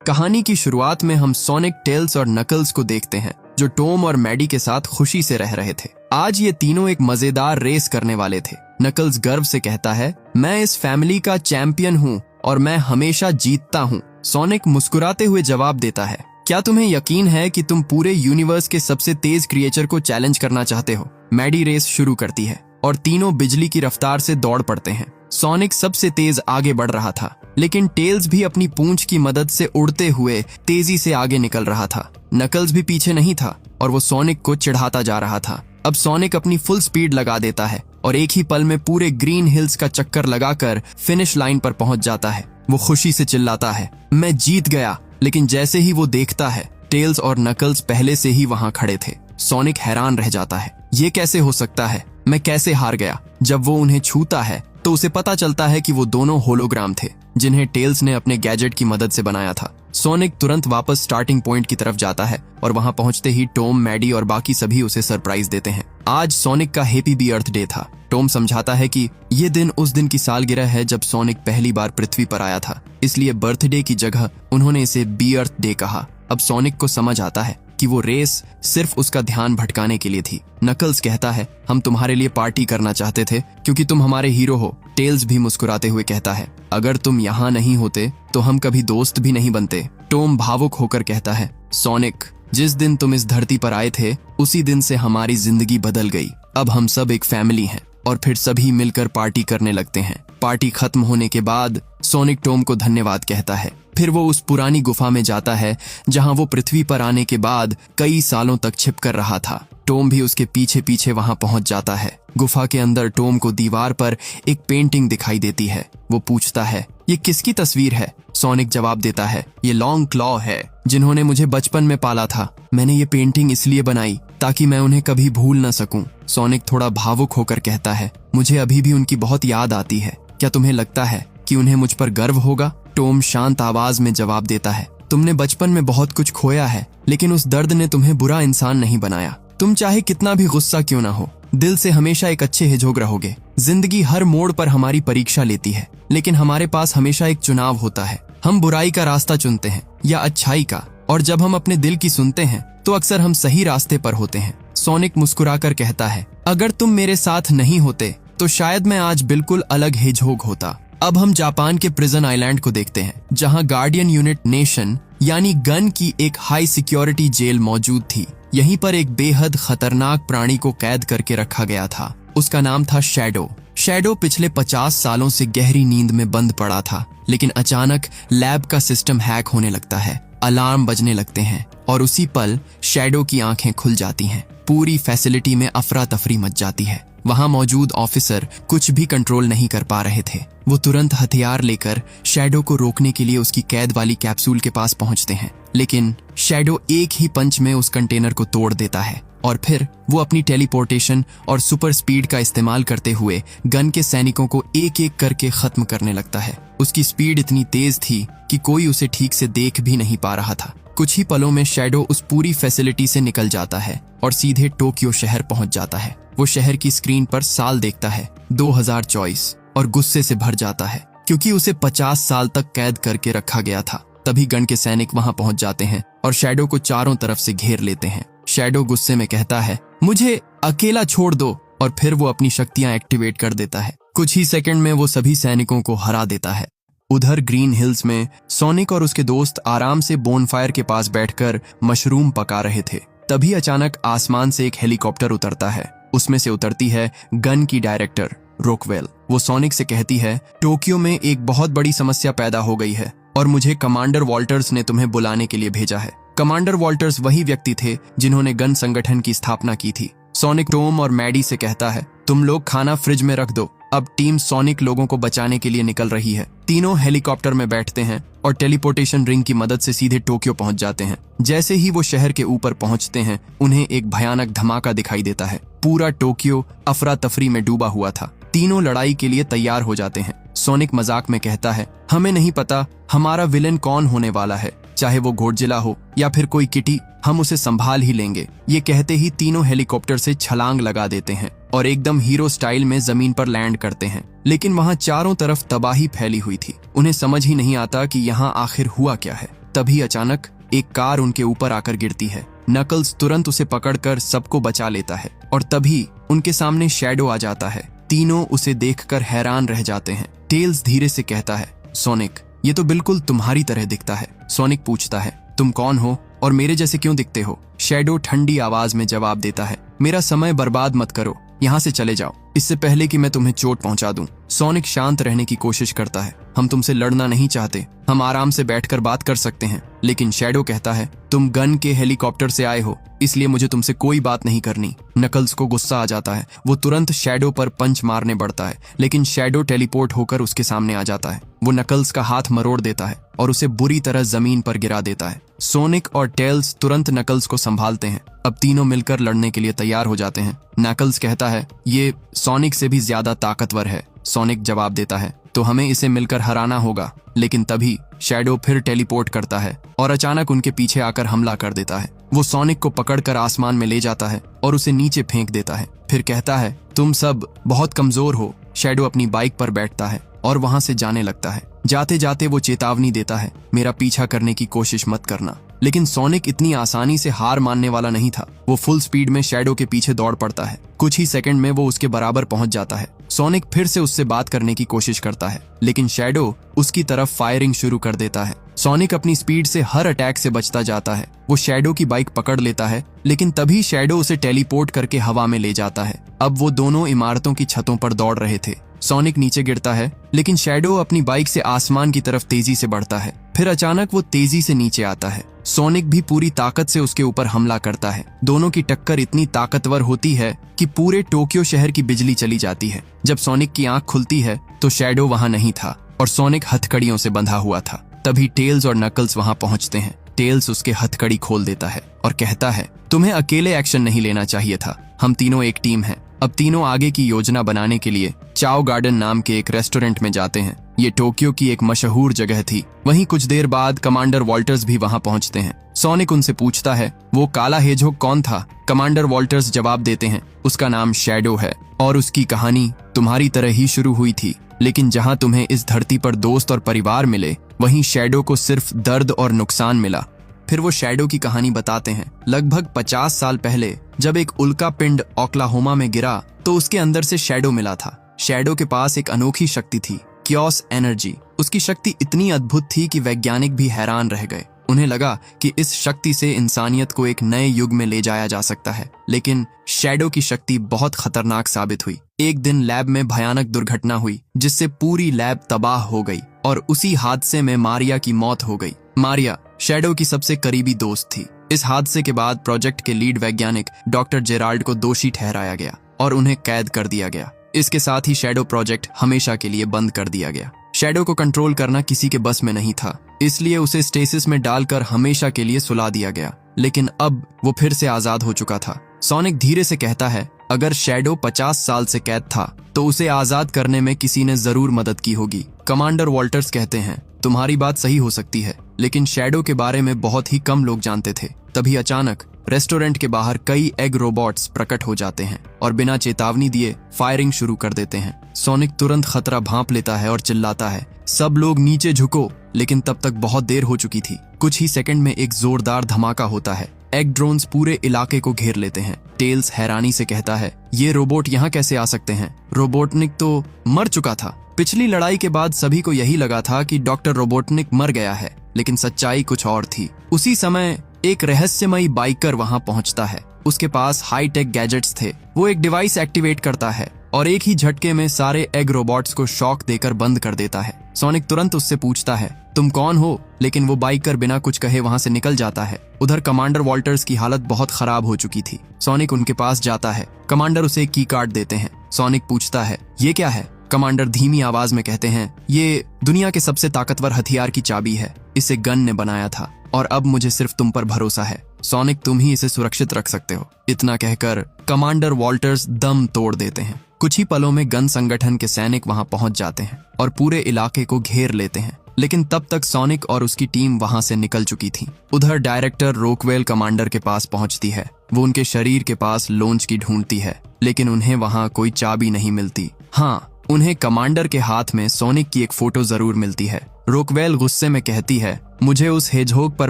कहानी की शुरुआत में हम सोनिक, टेल्स और नकल्स को देखते हैं जो टॉम और मैडी के साथ खुशी से रह रहे थे। आज ये तीनों एक मजेदार रेस करने वाले थे। नकल्स गर्व से कहता है, मैं इस फैमिली का चैंपियन हूँ और मैं हमेशा जीतता हूँ। सोनिक मुस्कुराते हुए जवाब देता है, क्या तुम्हें यकीन है कि तुम पूरे यूनिवर्स के सबसे तेज क्रिएचर को चैलेंज करना चाहते हो? मैडी रेस शुरू करती है और तीनों बिजली की रफ्तार से दौड़ पड़ते हैं। सोनिक सबसे तेज आगे बढ़ रहा था, लेकिन टेल्स भी अपनी पूंछ की मदद से उड़ते हुए तेजी से आगे निकल रहा था। नकल्स भी पीछे नहीं था और वो सोनिक को चिढ़ाता जा रहा था। अब सोनिक अपनी फुल स्पीड लगा देता है और एक ही पल में पूरे ग्रीन हिल्स का चक्कर लगाकर फिनिश लाइन पर पहुंच जाता है। वो खुशी से चिल्लाता है, मैं जीत गया। लेकिन जैसे ही वो देखता है, टेल्स और नकल्स पहले से ही वहां खड़े थे। सोनिक हैरान रह जाता है, ये कैसे हो सकता है? मैं कैसे हार गया? जब वो उन्हें छूता है तो उसे पता चलता है कि वो दोनों होलोग्राम थे जिन्हें टेल्स ने अपने गैजेट की मदद से बनाया था। सोनिक तुरंत वापस स्टार्टिंग पॉइंट की तरफ जाता है और वहां पहुंचते ही टॉम, मैडी और बाकी सभी उसे सरप्राइज देते हैं। आज सोनिक का हैप्पी बी अर्थ डे था। टॉम समझाता है कि ये दिन उस दिन की सालगिरह है जब सोनिक पहली बार पृथ्वी पर आया था, इसलिए बर्थडे की जगह उन्होंने इसे बी अर्थ डे कहा। अब सोनिक को समझ आता है कि वो रेस सिर्फ उसका ध्यान भटकाने के लिए थी। नकल्स कहता है, हम तुम्हारे लिए पार्टी करना चाहते थे क्योंकि तुम हमारे हीरो हो। टेल्स भी मुस्कुराते हुए कहता है, अगर तुम यहाँ नहीं होते तो हम कभी दोस्त भी नहीं बनते। टॉम भावुक होकर कहता है, सोनिक, जिस दिन तुम इस धरती पर आए थे उसी दिन से हमारी जिंदगी बदल गई। अब हम सब एक फैमिली हैं। और फिर सभी मिलकर पार्टी करने लगते हैं। पार्टी खत्म होने के बाद सोनिक टॉम को धन्यवाद कहता है। फिर वो उस पुरानी गुफा में जाता है जहां वो पृथ्वी पर आने के बाद कई सालों तक छिप कर रहा था। टॉम भी उसके पीछे पीछे वहां पहुंच जाता है। गुफा के अंदर टॉम को दीवार पर एक पेंटिंग दिखाई देती है। वो पूछता है, ये किसकी तस्वीर है? सोनिक जवाब देता है, ये लॉन्ग क्लॉ है, जिन्होंने मुझे बचपन में पाला था। मैंने ये पेंटिंग इसलिए बनाई ताकि मैं उन्हें कभी भूल न सकूं। सोनिक थोड़ा भावुक होकर कहता है, मुझे अभी भी उनकी बहुत याद आती है। क्या तुम्हें लगता है कि उन्हें मुझ पर गर्व होगा? टॉम शांत आवाज में जवाब देता है, तुमने बचपन में बहुत कुछ खोया है, लेकिन उस दर्द ने तुम्हें बुरा इंसान नहीं बनाया। तुम चाहे कितना भी गुस्सा क्यों ना हो, दिल से हमेशा एक अच्छे हिजोग रहोगे। जिंदगी हर मोड़ पर हमारी परीक्षा लेती है, लेकिन हमारे पास हमेशा एक चुनाव होता है। हम बुराई का रास्ता चुनते हैं या अच्छाई का, और जब हम अपने दिल की सुनते हैं तो अक्सर हम सही रास्ते पर होते हैं। सोनिक मुस्कुराकर कहता है, अगर तुम मेरे साथ नहीं होते तो शायद मैं आज बिल्कुल अलग हेजहोग होता। अब हम जापान के प्रिजन आइलैंड को देखते हैं, जहां गार्डियन यूनिट नेशन यानी गन की एक हाई सिक्योरिटी जेल मौजूद थी। यहीं पर एक बेहद खतरनाक प्राणी को कैद करके रखा गया था। उसका नाम था शैडो। शैडो पिछले 50 सालों से गहरी नींद में बंद पड़ा था, लेकिन अचानक लैब का सिस्टम हैक होने लगता है। अलार्म बजने लगते हैं और उसी पल शैडो की आंखें खुल जाती हैं। पूरी फैसिलिटी में अफरा तफरी मच जाती है। वहां मौजूद ऑफिसर कुछ भी कंट्रोल नहीं कर पा रहे थे। वो तुरंत हथियार लेकर शैडो को रोकने के लिए उसकी कैद वाली कैप्सूल के पास पहुंचते हैं, लेकिन शैडो एक ही पंच में उस कंटेनर को तोड़ देता है और फिर वो अपनी टेलीपोर्टेशन और सुपर स्पीड का इस्तेमाल करते हुए गन के सैनिकों को एक एक करके खत्म करने लगता है। उसकी स्पीड इतनी तेज थी कि कोई उसे ठीक से देख भी नहीं पा रहा था। कुछ ही पलों में शैडो उस पूरी फैसिलिटी से निकल जाता है और सीधे टोक्यो शहर पहुंच जाता है। वो शहर की स्क्रीन पर साल देखता है 2024 और गुस्से से भर जाता है क्योंकि उसे 50 साल तक कैद करके रखा गया था। तभी गन के सैनिक वहां पहुंच जाते हैं और शैडो को चारों तरफ से घेर लेते हैं। शैडो गुस्से में कहता है, मुझे अकेला छोड़ दो, और फिर वो अपनी शक्तियां एक्टिवेट कर देता है। कुछ ही सेकंड में वो सभी सैनिकों को हरा देता है। उधर ग्रीन हिल्स में सोनिक और उसके दोस्त आराम से बोनफायर के पास बैठकर मशरूम पका रहे थे। तभी अचानक आसमान से एक हेलीकॉप्टर उतरता है। उसमें से उतरती है गन की डायरेक्टर रोकवेल। वो सोनिक से कहती है, टोक्यो में एक बहुत बड़ी समस्या पैदा हो गई है और मुझे कमांडर वॉल्टर्स ने तुम्हें बुलाने के लिए भेजा है। कमांडर वॉल्टर्स वही व्यक्ति थे जिन्होंने गन संगठन की स्थापना की थी। सोनिक टॉम और मैडी से कहता है, तुम लोग खाना फ्रिज में रख दो। अब टीम सोनिक लोगों को बचाने के लिए निकल रही है। तीनों हेलीकॉप्टर में बैठते हैं और टेलीपोर्टेशन रिंग की मदद से सीधे टोक्यो पहुंच जाते हैं। जैसे ही वो शहर के ऊपर पहुंचते हैं, उन्हें एक भयानक धमाका दिखाई देता है। पूरा टोक्यो अफरा तफरी में डूबा हुआ था। तीनों लड़ाई के लिए तैयार हो जाते हैं। सोनिक मजाक में कहता है, हमें नहीं पता हमारा विलेन कौन होने वाला है, चाहे वो गोडजिला हो या फिर कोई किटी, हम उसे संभाल ही लेंगे। ये कहते ही तीनों हेलीकॉप्टर से छलांग लगा देते हैं और एकदम हीरो स्टाइल में जमीन पर लैंड करते हैं। लेकिन वहां चारों तरफ तबाही फैली हुई थी। उन्हें समझ ही नहीं आता कि यहाँ आखिर हुआ क्या है। तभी अचानक एक कार उनके ऊपर आकर गिरती है। नकल्स तुरंत उसे पकड़कर सबको बचा लेता है और तभी उनके सामने शैडो आ जाता है। तीनों उसे देखकर हैरान रह जाते हैं। टेल्स धीरे से कहता है, सोनिक, ये तो बिल्कुल तुम्हारी तरह दिखता है। सोनिक पूछता है, तुम कौन हो और मेरे जैसे क्यों दिखते हो? शैडो ठंडी आवाज में जवाब देता है, मेरा समय बर्बाद मत करो, यहाँ से चले जाओ, इससे पहले कि मैं तुम्हें चोट पहुंचा दूं। सोनिक शांत रहने की कोशिश करता है, हम तुमसे लड़ना नहीं चाहते, हम आराम से बैठकर बात कर सकते हैं। लेकिन शैडो कहता है, तुम गन के हेलीकॉप्टर से आए हो, इसलिए मुझे तुमसे कोई बात नहीं करनी। नकल्स को गुस्सा आ जाता है, वो तुरंत शैडो पर पंच मारने बढ़ता है, लेकिन शैडो टेलीपोर्ट होकर उसके सामने आ जाता है। वो नकल्स का हाथ मरोड़ देता है और उसे बुरी तरह जमीन पर गिरा देता है। सोनिक और टेल्स तुरंत नकल्स को संभालते हैं। अब तीनों मिलकर लड़ने के लिए तैयार हो जाते हैं। नकल्स कहता है, ये सोनिक से भी ज्यादा ताकतवर है। सोनिक जवाब देता है, तो हमें इसे मिलकर हराना होगा। लेकिन तभी शैडो फिर टेलीपोर्ट करता है और अचानक उनके पीछे आकर हमला कर देता है। वो सोनिक को पकड़कर आसमान में ले जाता है और उसे नीचे फेंक देता है। फिर कहता है, तुम सब बहुत कमजोर हो। शैडो अपनी बाइक पर बैठता है और वहां से जाने लगता है। जाते जाते वो चेतावनी देता है, मेरा पीछा करने की कोशिश मत करना। लेकिन सोनिक इतनी आसानी से हार मानने वाला नहीं था। वो फुल स्पीड में शैडो के पीछे दौड़ पड़ता है। कुछ ही सेकंड में वो उसके बराबर पहुंच जाता है। सोनिक फिर से उससे बात करने की कोशिश करता है, लेकिन शैडो उसकी तरफ फायरिंग शुरू कर देता है। सोनिक अपनी स्पीड से हर अटैक से बचता जाता है। वो शैडो की बाइक पकड़ लेता है, लेकिन तभी शैडो उसे टेलीपोर्ट करके हवा में ले जाता है। अब वो दोनों इमारतों की छतों पर दौड़ रहे थे। सोनिक नीचे गिरता है, लेकिन शैडो अपनी बाइक से आसमान की तरफ तेजी से बढ़ता है। फिर अचानक वो तेजी से नीचे आता है। सोनिक भी पूरी ताकत से उसके ऊपर हमला करता है। दोनों की टक्कर इतनी ताकतवर होती है कि पूरे टोक्यो शहर की बिजली चली जाती है। जब सोनिक की आंख खुलती है तो शैडो वहां नहीं था और सोनिक हथकड़ियों से बंधा हुआ था। तभी टेल्स और नकल्स वहां पहुंचते हैं। टेल्स उसके हथकड़ी खोल देता है और कहता है, तुम्हें अकेले एक्शन नहीं लेना चाहिए था, हम तीनों एक टीम हैं। अब तीनों आगे की योजना बनाने के लिए चाओ गार्डन नाम के एक रेस्टोरेंट में जाते हैं। ये टोक्यो की एक मशहूर जगह थी। वहीं कुछ देर बाद कमांडर वॉल्टर्स भी वहां पहुंचते हैं। सोनिक उनसे पूछता है, वो काला हेजहोग कौन था? कमांडर वॉल्टर्स जवाब देते हैं, उसका नाम शैडो है और उसकी कहानी तुम्हारी तरह ही शुरू हुई थी। लेकिन जहां तुम्हें इस धरती पर दोस्त और परिवार मिले, वहीं शैडो को सिर्फ दर्द और नुकसान मिला। फिर वो शैडो की कहानी बताते हैं। लगभग 50 साल पहले जब एक उल्का पिंड ओक्लाहोमा में गिरा तो उसके अंदर से शैडो मिला था। शैडो के पास एक अनोखी शक्ति थी, क्योस एनर्जी। उसकी शक्ति इतनी अद्भुत थी कि वैज्ञानिक भी हैरान रह गए। उन्हें लगा कि इस शक्ति से इंसानियत को एक नए युग में ले जाया जा सकता है। लेकिन शैडो की शक्ति बहुत खतरनाक साबित हुई। एक दिन लैब में भयानक दुर्घटना हुई जिससे पूरी लैब तबाह हो गई और उसी हादसे में मारिया की मौत हो गई। मारिया शैडो की सबसे करीबी दोस्त थी। इस हादसे के बाद प्रोजेक्ट के लीड वैज्ञानिक डॉक्टर जेराल्ड को दोषी ठहराया गया और उन्हें कैद कर दिया गया। इसके साथ ही शैडो प्रोजेक्ट हमेशा के लिए बंद कर दिया गया। शैडो को कंट्रोल करना किसी के बस में नहीं था, इसलिए उसे स्टेसिस में डालकर हमेशा के लिए सुला दिया गया। लेकिन अब वो फिर से आजाद हो चुका था। सोनिक धीरे से कहता है, अगर शैडो 50 साल से कैद था तो उसे आजाद करने में किसी ने जरूर मदद की होगी। कमांडर वॉल्टर्स कहते हैं, तुम्हारी बात सही हो सकती है, लेकिन शैडो के बारे में बहुत ही कम लोग जानते थे। तभी अचानक रेस्टोरेंट के बाहर कई एग रोबोट्स प्रकट हो जाते हैं और बिना चेतावनी दिए फायरिंग शुरू कर देते हैं। सोनिक तुरंत खतरा भांप लेता है और चिल्लाता है, सब लोग नीचे झुको। लेकिन तब तक बहुत देर हो चुकी थी। कुछ ही सेकंड में एक जोरदार धमाका होता है। एग ड्रोन्स पूरे इलाके को घेर लेते हैं। टेल्स हैरानी से कहता है, ये रोबोट यहाँ कैसे आ सकते हैं? रोबोटनिक तो मर चुका था। पिछली लड़ाई के बाद सभी को यही लगा था कि डॉक्टर रोबोटनिक मर गया है, लेकिन सच्चाई कुछ और थी। उसी समय एक रहस्यमयी बाइकर वहां पहुंचता है। उसके पास हाईटेक गैजेट्स थे। वो एक डिवाइस एक्टिवेट करता है और एक ही झटके में सारे एग रोबोट्स को शॉक देकर बंद कर देता है। सोनिक तुरंत उससे पूछता है, तुम कौन हो? लेकिन वो बाइकर बिना कुछ कहे वहां से निकल जाता है। उधर कमांडर वॉल्टर्स की हालत बहुत खराब हो चुकी थी। सोनिक उनके पास जाता है। कमांडर उसे एक की कार्ड देते हैं। सोनिक पूछता है, ये क्या है? कमांडर धीमी आवाज में कहते हैं, ये दुनिया के सबसे ताकतवर हथियार की चाबी है। इसे गन ने बनाया था और अब मुझे सिर्फ तुम पर भरोसा है। सोनिक, तुम ही इसे सुरक्षित रख सकते हो। इतना कहकर कमांडर वॉल्टर्स दम तोड़ देते हैं। कुछ ही पलों में गन संगठन के सैनिक वहां पहुंच जाते हैं और पूरे इलाके को घेर लेते हैं। लेकिन तब तक सोनिक और उसकी टीम वहां से निकल चुकी थी। उधर डायरेक्टर रोकवेल कमांडर के पास पहुंचती है। वो उनके शरीर के पास लॉन्च की ढूंढती है, लेकिन उन्हें वहां कोई चाबी नहीं मिलती। हाँ, उन्हें कमांडर के हाथ में सोनिक की एक फोटो जरूर मिलती है। रोकवेल गुस्से में कहती है, मुझे उस हेजहोग पर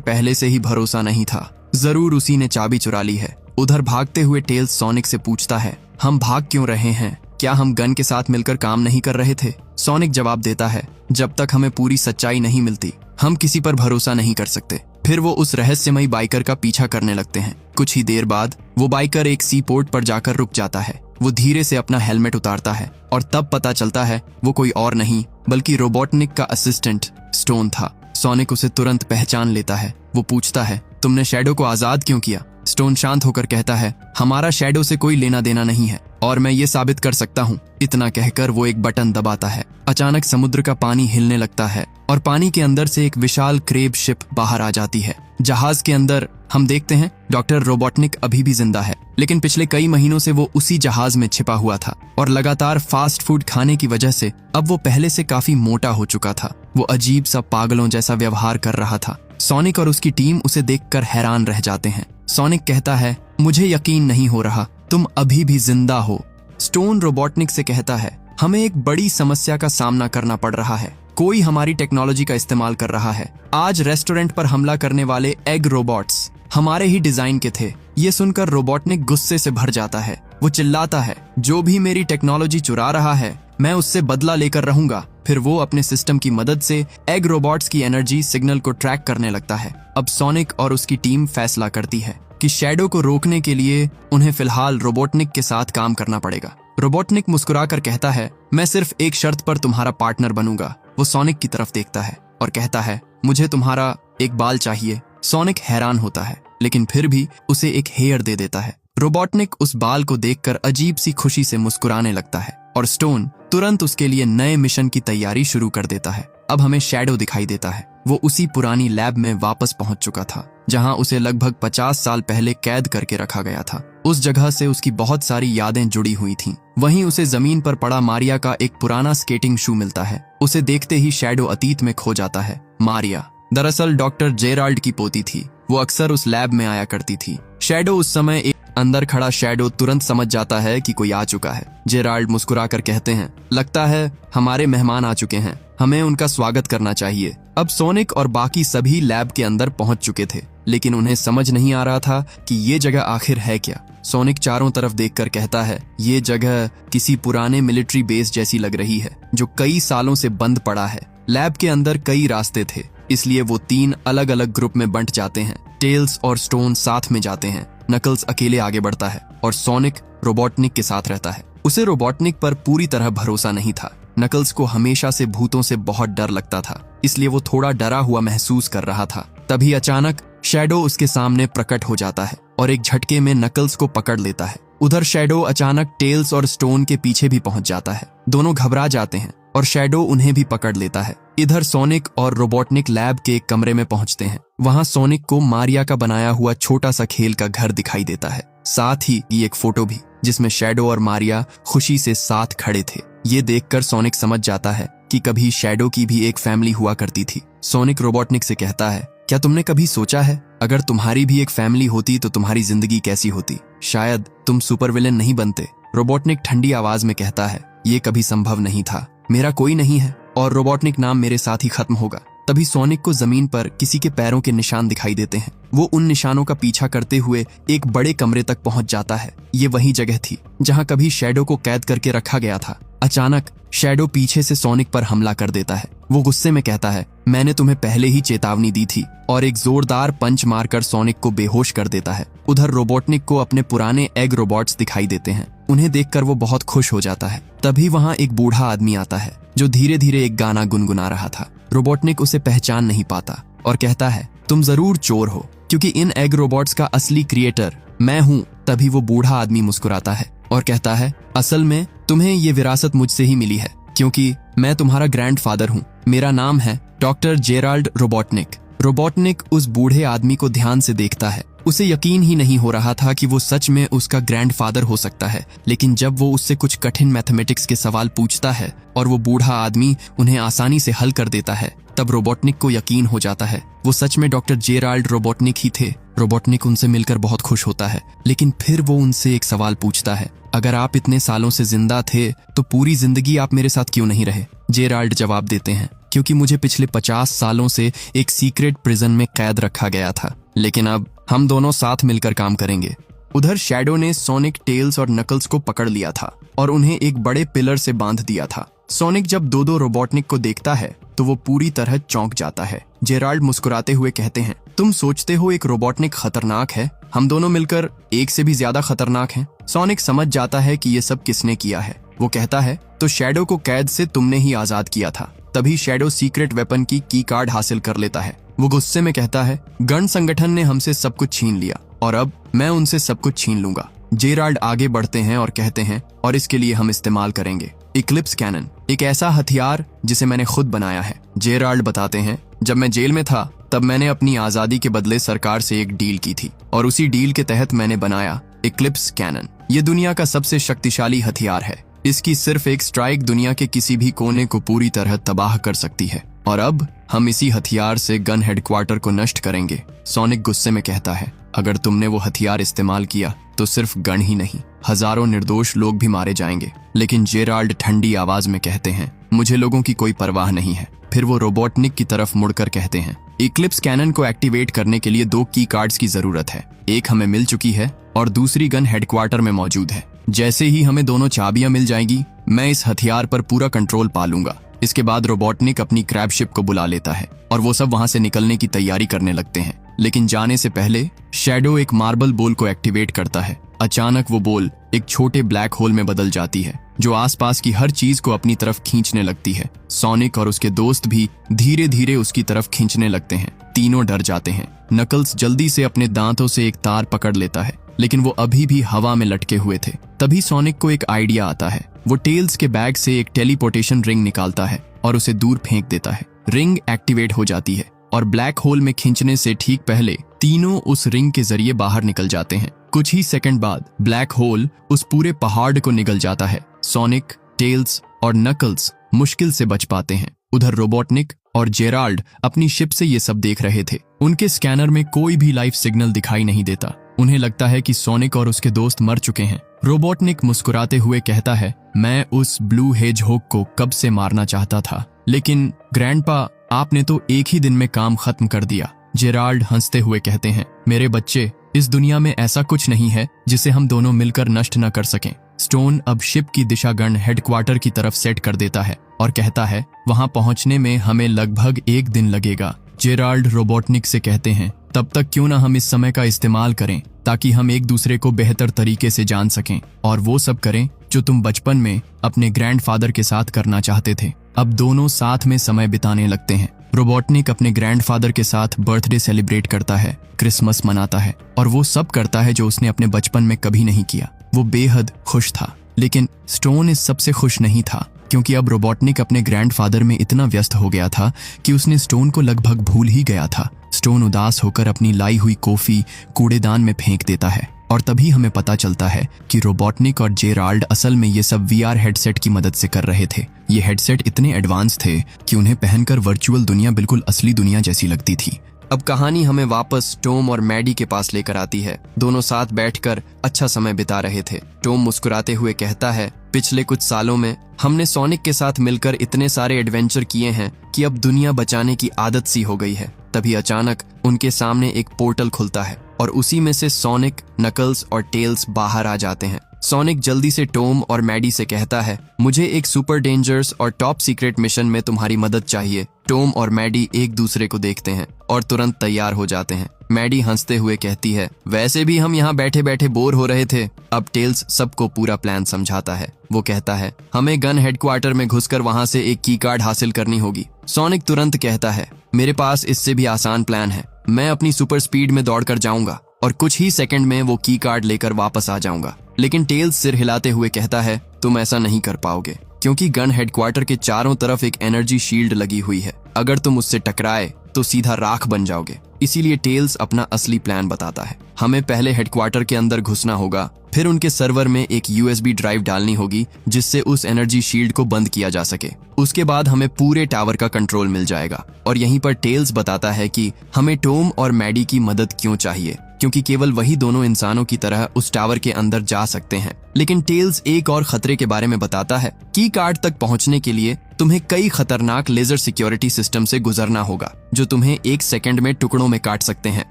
पहले से ही भरोसा नहीं था, जरूर उसी ने चाबी चुरा ली है। उधर भागते हुए टेल्स सोनिक से पूछता है, हम भाग क्यों रहे हैं? क्या हम गन के साथ मिलकर काम नहीं कर रहे थे? सोनिक जवाब देता है, जब तक हमें पूरी सच्चाई नहीं मिलती हम किसी पर भरोसा नहीं कर सकते। फिर वो उस रहस्यमयी बाइकर का पीछा करने लगते हैं। कुछ ही देर बाद वो बाइकर एक सी पोर्ट पर जाकर रुक जाता है। वो धीरे से अपना हेलमेट उतारता है और तब पता चलता है वो कोई और नहीं बल्कि रोबोटनिक का असिस्टेंट स्टोन था। सोनिक उसे तुरंत पहचान लेता है। वो पूछता है, तुमने शैडो को आजाद क्यों किया? स्टोन शांत होकर कहता है, हमारा शैडो से कोई लेना देना नहीं है और मैं ये साबित कर सकता हूँ। इतना कहकर वो एक बटन दबाता है। अचानक समुद्र का पानी हिलने लगता है और पानी के अंदर से एक विशाल क्रेब शिप बाहर आ जाती है। जहाज के अंदर हम देखते हैं डॉक्टर रोबोटनिक अभी भी जिंदा है, लेकिन पिछले कई महीनों से वो उसी जहाज में छिपा हुआ था और लगातार फास्ट फूड खाने की वजह से अब वो पहले से काफी मोटा हो चुका था। वो अजीब सा पागलों जैसा व्यवहार कर रहा था। सोनिक और उसकी टीम उसे देखकर हैरान रह जाते हैं। सोनिक कहता है, मुझे यकीन नहीं हो रहा, तुम अभी भी जिंदा हो। स्टोन रोबोटनिक से कहता है, हमें एक बड़ी समस्या का सामना करना पड़ रहा है। कोई हमारी टेक्नोलॉजी का इस्तेमाल कर रहा है। आज रेस्टोरेंट पर हमला करने वाले एग रोबोट्स हमारे ही डिजाइन के थे। ये सुनकर रोबोटनिक गुस्से से भर जाता है। वो चिल्लाता है, जो भी मेरी टेक्नोलॉजी चुरा रहा है मैं उससे बदला लेकर रहूंगा। फिर वो अपने सिस्टम की मदद से एग रोबोट्स की एनर्जी सिग्नल को ट्रैक करने लगता है। अब सोनिक और उसकी टीम फैसला करती है कि शैडो को रोकने के लिए उन्हें फिलहाल रोबोटनिक के साथ काम करना पड़ेगा। रोबोटनिक मुस्कुराकर कहता है, मैं सिर्फ एक शर्त पर तुम्हारा पार्टनर बनूंगा। वो सोनिक की तरफ देखता है और कहता है, मुझे तुम्हारा एक बाल चाहिए। सोनिक हैरान होता है, लेकिन फिर भी उसे एक हेयर दे देता है। रोबोटनिक उस बाल को देखकर अजीब सी खुशी से मुस्कुराने लगता है और स्टोन तुरंत उसके लिए नए मिशन की तैयारी शुरू कर देता है। अब हमें शैडो दिखाई देता है। वो उसी पुरानी लैब में वापस पहुंच चुका था जहां उसे लगभग 50 साल पहले कैद करके रखा गया था। उस जगह से उसकी बहुत सारी यादें जुड़ी हुई थीं। वहीं उसे जमीन पर पड़ा मारिया का एक पुराना स्केटिंग शू मिलता है। उसे देखते ही शैडो अतीत में खो जाता है। मारिया दरअसल डॉक्टर जेराल्ड की पोती थी। वो अक्सर उस लैब में आया करती थी। शैडो उस समय एक अंदर खड़ा शैडो तुरंत समझ जाता है कि कोई आ चुका है। जेराल्ड मुस्कुराकर कहते हैं, लगता है हमारे मेहमान आ चुके हैं, हमें उनका स्वागत करना चाहिए। अब सोनिक और बाकी सभी लैब के अंदर पहुंच चुके थे, लेकिन उन्हें समझ नहीं आ रहा था कि ये जगह आखिर है क्या। सोनिक चारों तरफ देखकर कहता है, ये जगह किसी पुराने मिलिट्री बेस जैसी लग रही है जो कई सालों से बंद पड़ा है। लैब के अंदर कई रास्ते थे, इसलिए वो 3 अलग अलग ग्रुप में बंट जाते हैं। टेल्स और स्टोन साथ में जाते हैं। नकल्स अकेले आगे बढ़ता है और सोनिक रोबोटनिक के साथ रहता है। उसे रोबोटनिक पर पूरी तरह भरोसा नहीं था। नकल्स को हमेशा से भूतों से बहुत डर लगता था, इसलिए वो थोड़ा डरा हुआ महसूस कर रहा था। तभी अचानक शैडो उसके सामने प्रकट हो जाता है और एक झटके में नकल्स को पकड़ लेता है। उधर शैडो अचानक टेल्स और स्टोन के पीछे भी पहुंच जाता है। दोनों घबरा जाते हैं और शैडो उन्हें भी पकड़ लेता है। इधर सोनिक और रोबोटनिक लैब के एक कमरे में पहुंचते हैं। वहां सोनिक को मारिया का बनाया हुआ छोटा सा खेल का घर दिखाई देता है, साथ ही एक फोटो भी जिसमें शैडो और मारिया खुशी से साथ खड़े थे। ये देखकर सोनिक समझ जाता है कि कभी शैडो की भी एक फैमिली हुआ करती थी। सोनिक रोबोटनिक से कहता है, क्या तुमने कभी सोचा है अगर तुम्हारी भी एक फैमिली होती तो तुम्हारी जिंदगी कैसी होती? शायद तुम सुपर विलेन नहीं बनते। रोबोटनिक ठंडी आवाज में कहता है, ये कभी संभव नहीं था। मेरा कोई नहीं है और रोबोटनिक नाम मेरे साथ ही खत्म होगा। तभी सोनिक को जमीन पर किसी के पैरों के निशान दिखाई देते हैं। वो उन निशानों का पीछा करते हुए एक बड़े कमरे तक पहुंच जाता है। ये वही जगह थी जहां कभी शैडो को कैद करके रखा गया था। अचानक शैडो पीछे से सोनिक पर हमला कर देता है। वो गुस्से में कहता है, मैंने तुम्हें पहले ही चेतावनी दी थी, और एक जोरदार पंच मारकर सोनिक को बेहोश कर देता है। उधर रोबोटनिक को अपने पुराने एग रोबोट्स दिखाई देते हैं। उन्हें देखकर वो बहुत खुश हो जाता है। तभी वहां एक बूढ़ा आदमी आता है जो धीरे धीरे एक गाना गुनगुना रहा था। रोबोटनिक उसे पहचान नहीं पाता और कहता है, तुम जरूर चोर हो, क्योंकि इन एग रोबोट्स का असली क्रिएटर मैं हूँ। तभी वो बूढ़ा आदमी मुस्कुराता है और कहता है, असल में तुम्हें ये विरासत मुझसे ही मिली है, क्योंकि मैं तुम्हारा ग्रैंडफादर हूँ। मेरा नाम है डॉक्टर जेराल्ड रोबोटनिक। रोबोटनिक उस बूढ़े आदमी को ध्यान से देखता है। उसे यकीन ही नहीं हो रहा था कि वो सच में उसका ग्रैंडफादर हो सकता है। लेकिन जब वो उससे कुछ कठिन मैथमेटिक्स के सवाल पूछता है और वो बूढ़ा आदमी उन्हें आसानी से हल कर देता है, तब रोबोटनिक को यकीन हो जाता है वो सच में डॉक्टर जेराल्ड रोबोटनिक ही थे। रोबोटनिक उनसे मिलकर बहुत खुश होता है, लेकिन फिर वो उनसे एक सवाल पूछता है, अगर आप इतने सालों से जिंदा थे तो पूरी जिंदगी आप मेरे साथ क्यों नहीं रहे? जेराल्ड जवाब देते हैं, क्योंकि मुझे पिछले 50 सालों से एक सीक्रेट प्रिजन में कैद रखा गया था, लेकिन अब हम दोनों साथ मिलकर काम करेंगे। उधर शैडो ने सोनिक, टेल्स और नकल्स को पकड़ लिया था और उन्हें एक बड़े पिलर से बांध दिया था। सोनिक जब दो रोबोटनिक को देखता है तो वो पूरी तरह चौंक जाता है। जेराल्ड मुस्कुराते हुए कहते हैं, तुम सोचते हो एक रोबोटनिक खतरनाक है, हम दोनों मिलकर एक से भी ज्यादा खतरनाक हैं। सोनिक समझ जाता है कि ये सब किसने किया है। वो कहता है, तो शैडो को कैद से तुमने ही आजाद किया था। तभी शैडो सीक्रेट वेपन की कार्ड हासिल कर लेता है। वो गुस्से में कहता है, गण संगठन ने हमसे सब कुछ छीन लिया और अब मैं उनसे सब कुछ छीन लूंगा। जेराल्ड आगे बढ़ते हैं और कहते हैं, और इसके लिए हम इस्तेमाल करेंगे इक्लिप्स कैनन, एक ऐसा हथियार जिसे मैंने खुद बनाया है। जेराल्ड बताते हैं, जब मैं जेल में था तब मैंने अपनी आजादी के बदले सरकार से एक डील की थी और उसी डील के तहत मैंने बनाया इक्लिप्स कैनन। ये दुनिया का सबसे शक्तिशाली हथियार है। इसकी सिर्फ एक स्ट्राइक दुनिया के किसी भी कोने को पूरी तरह तबाह कर सकती है और अब हम इसी हथियार से गन हेडक्वार्टर को नष्ट करेंगे। सोनिक गुस्से में कहता है, अगर तुमने वो हथियार इस्तेमाल किया तो सिर्फ गन ही नहीं, हजारों निर्दोष लोग भी मारे जाएंगे। लेकिन जेराल्ड ठंडी आवाज में कहते हैं, मुझे लोगों की कोई परवाह नहीं है। फिर वो रोबोटनिक की तरफ मुड़कर कहते हैं, इक्लिप्स कैनन को एक्टिवेट करने के लिए 2 की कार्ड्स की जरूरत है। एक हमें मिल चुकी है और दूसरी गन हेडक्वार्टर में मौजूद है। जैसे ही हमें दोनों चाबियां मिल जाएंगी, मैं इस हथियार पर पूरा कंट्रोल पा लूंगा। इसके बाद रोबोटनिक अपनी क्रैब शिप को बुला लेता है और वो सब वहां से निकलने की तैयारी करने लगते हैं। लेकिन जाने से पहले शैडो एक मार्बल बोल को एक्टिवेट करता है। अचानक वो बोल एक छोटे ब्लैक होल में बदल जाती है जो आसपास की हर चीज को अपनी तरफ खींचने लगती है। सोनिक और उसके दोस्त भी धीरे धीरे उसकी तरफ खींचने लगते हैं। तीनों डर जाते हैं। नकल्स जल्दी से अपने दांतों से एक तार पकड़ लेता है, लेकिन वो अभी भी हवा में लटके हुए थे। तभी सोनिक को एक आइडिया आता है। वो टेल्स के बैग से एक टेलीपोर्टेशन रिंग निकालता है और उसे दूर फेंक देता है। रिंग एक्टिवेट हो जाती है और ब्लैक होल में खींचने से ठीक पहले तीनों उस रिंग के जरिए बाहर निकल जाते हैं। कुछ ही सेकंड बाद ब्लैक होल उस पूरे पहाड़ को निगल जाता है। सोनिक, टेल्स और नकल्स मुश्किल से बच पाते हैं। उधर रोबोटनिक और जेराल्ड अपनी शिप से ये सब देख रहे थे। उनके स्कैनर में कोई भी लाइफ सिग्नल दिखाई नहीं देता। उन्हें लगता है कि सोनिक और उसके दोस्त मर चुके हैं। रोबोटनिक मुस्कुराते हुए कहता है, मैं उस ब्लू हेजहॉग को कब से मारना चाहता था, लेकिन ग्रैंडपा आपने तो एक ही दिन में काम खत्म कर दिया। जेराल्ड हंसते हुए कहते हैं, मेरे बच्चे, इस दुनिया में ऐसा कुछ नहीं है जिसे हम दोनों मिलकर नष्ट न कर सकें। स्टोन अब शिप की दिशा गण हेडक्वार्टर की तरफ सेट कर देता है और कहता है, वहां पहुंचने में हमें लगभग 1 दिन लगेगा। जेराल्ड रोबोटनिक से कहते हैं, तब तक क्यों ना हम इस समय का इस्तेमाल करें ताकि हम एक दूसरे को बेहतर तरीके से जान सकें और वो सब करें जो तुम बचपन में अपने ग्रैंडफादर के साथ करना चाहते थे। अब दोनों साथ में समय बिताने लगते हैं। रोबोटनिक अपने ग्रैंडफादर के साथ बर्थडे सेलिब्रेट करता है, क्रिसमस मनाता है और वो सब करता है जो उसने अपने बचपन में कभी नहीं किया। वो बेहद खुश था। लेकिन स्टोन इस सबसे खुश नहीं था, क्योंकि अब रोबोटनिक अपने ग्रैंडफादर में इतना व्यस्त हो गया था कि उसने स्टोन को लगभग भूल ही गया था। स्टोन उदास होकर अपनी लाई हुई कॉफी कूड़ेदान में फेंक देता है और तभी हमें पता चलता है कि रोबोटनिक और जेराल्ड असल में ये सब VR हेडसेट की मदद से कर रहे थे। ये हेडसेट इतने एडवांस थे कि उन्हें पहनकर वर्चुअल दुनिया बिल्कुल असली दुनिया जैसी लगती थी। अब कहानी हमें वापस टॉम और मैडी के पास लेकर आती है। दोनों साथ बैठकर अच्छा समय बिता रहे थे। टॉम मुस्कुराते हुए कहता है, पिछले कुछ सालों में हमने सोनिक के साथ मिलकर इतने सारे एडवेंचर किए हैं कि अब दुनिया बचाने की आदत सी हो गई है। तभी अचानक उनके सामने एक पोर्टल खुलता है और उसी में से सोनिक, नकल्स और टेल्स बाहर आ जाते हैं। सोनिक जल्दी से टॉम और मैडी से कहता है, मुझे एक सुपर डेंजरस और टॉप सीक्रेट मिशन में तुम्हारी मदद चाहिए। टॉम और मैडी एक दूसरे को देखते हैं और तुरंत तैयार हो जाते हैं। मैडी हंसते हुए कहती है, वैसे भी हम यहाँ बैठे बैठे बोर हो रहे थे। अब टेल्स सबको पूरा प्लान समझाता है। वो कहता है, हमें गन हेडक्वार्टर में घुसकर वहां से एक की कार्ड हासिल करनी होगी। सोनिक तुरंत कहता है, मेरे पास इससे भी आसान प्लान है। मैं अपनी सुपर स्पीड में दौड़कर जाऊंगा और कुछ ही सेकंड में वो की कार्ड लेकर वापस आ जाऊंगा। लेकिन टेल्स सिर हिलाते हुए कहता है, तुम ऐसा नहीं कर पाओगे, क्योंकि गन हेडक्वार्टर के चारों तरफ एक एनर्जी शील्ड लगी हुई है। अगर तुम उससे टकराए तो सीधा राख बन जाओगे। इसीलिए टेल्स अपना असली प्लान बताता है। हमें पहले हेडक्वार्टर के अंदर घुसना होगा, फिर उनके सर्वर में एक USB ड्राइव डालनी होगी जिससे उस एनर्जी शील्ड को बंद किया जा सके। उसके बाद हमें पूरे टावर का कंट्रोल मिल जाएगा। और यहीं पर टेल्स बताता है कि हमें टॉम और मैडी की मदद क्यों चाहिए, क्योंकि केवल वही दोनों इंसानों की तरह उस टावर के अंदर जा सकते हैं। लेकिन टेल्स एक और खतरे के बारे में बताता है। की कार्ड तक पहुंचने के लिए तुम्हें कई खतरनाक लेजर सिक्योरिटी सिस्टम से गुजरना होगा, जो तुम्हें 1 सेकंड में टुकड़ों में काट सकते हैं।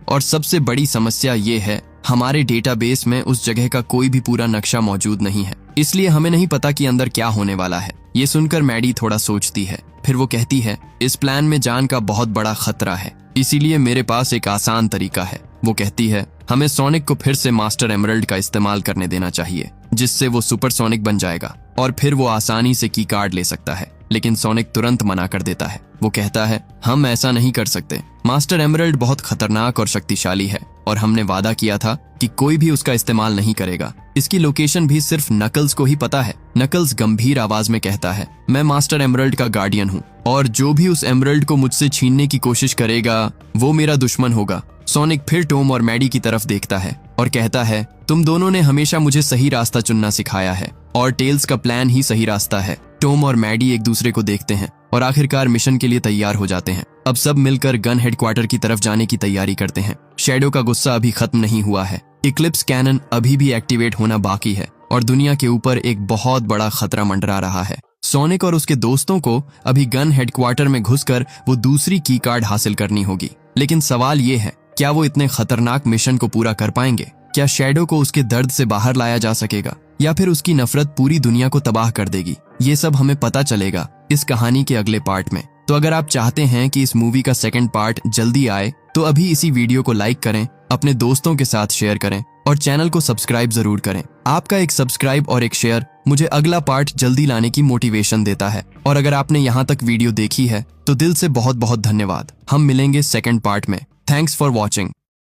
और सबसे बड़ी समस्या ये है, हमारे डेटाबेस में उस जगह का कोई भी पूरा नक्शा मौजूद नहीं है, इसलिए हमें नहीं पता कि अंदर क्या होने वाला है। ये सुनकर मैडी थोड़ा सोचती है, फिर वो कहती है, इस प्लान में जान का बहुत बड़ा खतरा है, इसीलिए मेरे पास एक आसान तरीका है। वो कहती है, हमें सोनिक को फिर से मास्टर एमरल्ड का इस्तेमाल करने देना चाहिए, जिससे वो सुपर सोनिक बन जाएगा और फिर वो आसानी से की कार्ड ले सकता है। लेकिन सोनिक तुरंत मना कर देता है। वो कहता है, हम ऐसा नहीं कर सकते। मास्टर एमरल्ड बहुत खतरनाक और शक्तिशाली है और हमने वादा किया था कि कोई भी उसका इस्तेमाल नहीं करेगा। इसकी लोकेशन भी सिर्फ नकल्स को ही पता है। नकल्स गंभीर आवाज में कहता है, मैं मास्टर एमरल्ड का गार्डियन हूँ और जो भी उस एमरल्ड को मुझसे छीनने की कोशिश करेगा वो मेरा दुश्मन होगा। सोनिक फिर टॉम और मैडी की तरफ देखता है और कहता है, तुम दोनों ने हमेशा मुझे सही रास्ता चुनना सिखाया है और टेल्स का प्लान ही सही रास्ता है। टॉम और मैडी एक दूसरे को देखते हैं और आखिरकार मिशन के लिए तैयार हो जाते हैं। अब सब मिलकर गन हेडक्वार्टर की तरफ जाने की तैयारी करते हैं। शैडो का गुस्सा अभी खत्म नहीं हुआ है। इक्लिप्स कैनन अभी भी एक्टिवेट होना बाकी है और दुनिया के ऊपर एक बहुत बड़ा खतरा मंडरा रहा है। सोनिक और उसके दोस्तों को अभी गन हेडक्वार्टर में घुसकर वो दूसरी की कार्ड हासिल करनी होगी। लेकिन सवाल ये है, क्या वो इतने खतरनाक मिशन को पूरा कर पाएंगे? क्या शैडो को उसके दर्द से बाहर लाया जा सकेगा या फिर उसकी नफरत पूरी दुनिया को तबाह कर देगी? ये सब हमें पता चलेगा इस कहानी के अगले पार्ट में। तो अगर आप चाहते हैं कि इस मूवी का सेकंड पार्ट जल्दी आए तो अभी इसी वीडियो को लाइक करें, अपने दोस्तों के साथ शेयर करें और चैनल को सब्सक्राइब जरूर करें। आपका एक सब्सक्राइब और एक शेयर मुझे अगला पार्ट जल्दी लाने की मोटिवेशन देता है। और अगर आपने यहाँ तक वीडियो देखी है तो दिल से बहुत बहुत धन्यवाद। हम मिलेंगे सेकंड पार्ट में। Thanks for watching.